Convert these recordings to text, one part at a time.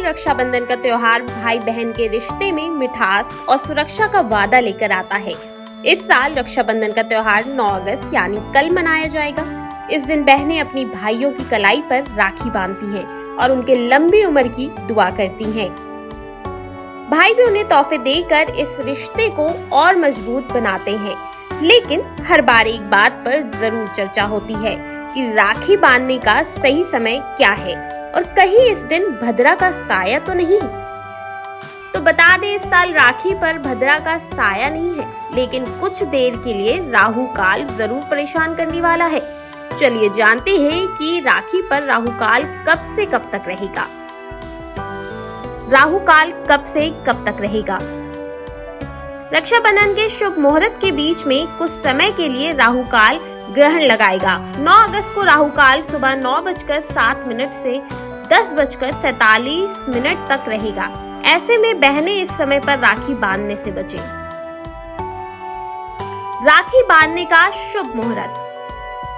रक्षाबंधन का त्योहार भाई बहन के रिश्ते में मिठास और सुरक्षा का वादा लेकर आता है। इस साल रक्षाबंधन का त्योहार 9 अगस्त यानी कल मनाया जाएगा। इस दिन बहनें अपनी भाइयों की कलाई पर राखी बांधती हैं और उनके लंबी उम्र की दुआ करती हैं। भाई भी उन्हें तोहफे देकर इस रिश्ते को और मजबूत बनाते हैं। लेकिन हर बार एक बात पर जरूर चर्चा होती है कि राखी बांधने का सही समय क्या है और कहीं इस दिन भद्रा का साया तो नहीं। तो बता दें, इस साल राखी पर भद्रा का साया नहीं है, लेकिन कुछ देर के लिए राहु काल जरूर परेशान करने वाला है। चलिए जानते हैं कि राखी पर राहु काल कब से कब तक रहेगा। राहु काल कब से कब तक रहेगा? रक्षाबंधन के शुभ मुहूर्त के बीच में कुछ समय के लिए राहु काल ग्रहण लगाएगा। 9 अगस्त को राहु काल सुबह 9:07 से 10:47 तक रहेगा। ऐसे में बहनें इस समय पर राखी बांधने से बचें। राखी बांधने का शुभ मुहूर्त।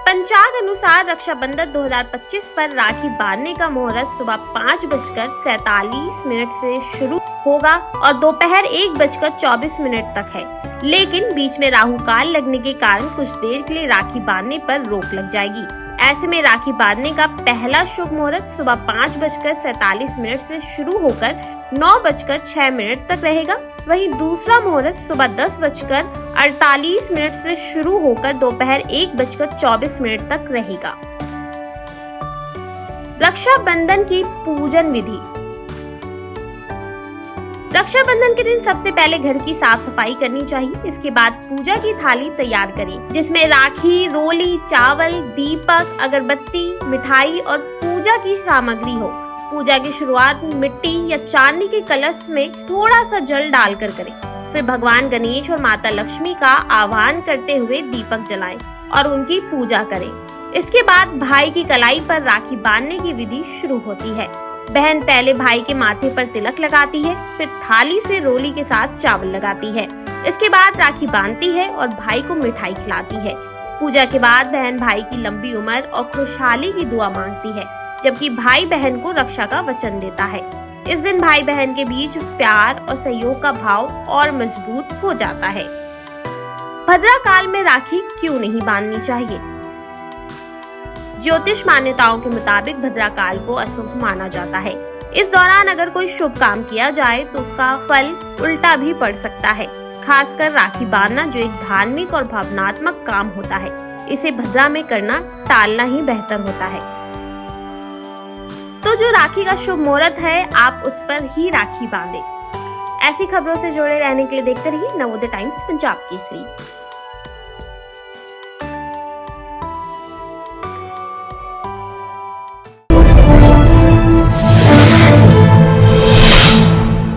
पंचांग अनुसार रक्षाबंधन 2025 पर राखी बांधने का मुहूर्त सुबह 5:47 से शुरू होगा और दोपहर 1:24 तक है। लेकिन बीच में राहु काल लगने के कारण कुछ देर के लिए राखी बांधने पर रोक लग जाएगी। ऐसे में राखी बांधने का पहला शुभ मुहूर्त सुबह 5:47 से शुरू होकर 9:06 तक रहेगा। वहीं दूसरा मुहूर्त सुबह 10:48 से शुरू होकर दोपहर 1:24 तक रहेगा। रक्षाबंधन की पूजन विधि। रक्षाबंधन के दिन सबसे पहले घर की साफ सफाई करनी चाहिए। इसके बाद पूजा की थाली तैयार करें, जिसमें राखी, रोली, चावल, दीपक, अगरबत्ती, मिठाई और पूजा की सामग्री हो। पूजा की शुरुआत मिट्टी या चांदी के कलश में थोड़ा सा जल डालकर करें। फिर भगवान गणेश और माता लक्ष्मी का आह्वान करते हुए दीपक जलाएं और उनकी पूजा करें। इसके बाद भाई की कलाई पर राखी बांधने की विधि शुरू होती है। बहन पहले भाई के माथे पर तिलक लगाती है, फिर थाली से रोली के साथ चावल लगाती है। इसके बाद राखी बांधती है और भाई को मिठाई खिलाती है। पूजा के बाद बहन भाई की लंबी उम्र और खुशहाली की दुआ मांगती है, जबकि भाई बहन को रक्षा का वचन देता है। इस दिन भाई बहन के बीच प्यार और सहयोग का भाव और मजबूत हो जाता है। भद्रा काल में राखी क्यों नहीं बांधनी चाहिए? ज्योतिष मान्यताओं के मुताबिक भद्रा काल को अशुभ माना जाता है। इस दौरान अगर कोई शुभ काम किया जाए तो उसका फल उल्टा भी पड़ सकता है। खासकर राखी बांधना, जो एक धार्मिक और भावनात्मक काम होता है, इसे भद्रा में करना टालना ही बेहतर होता है। तो जो राखी का शुभ मुहूर्त है, आप उस पर ही राखी बांधें। ऐसी खबरों से जुड़े रहने के लिए देखते रहिए नवोदय टाइम्स पंजाब केसरी।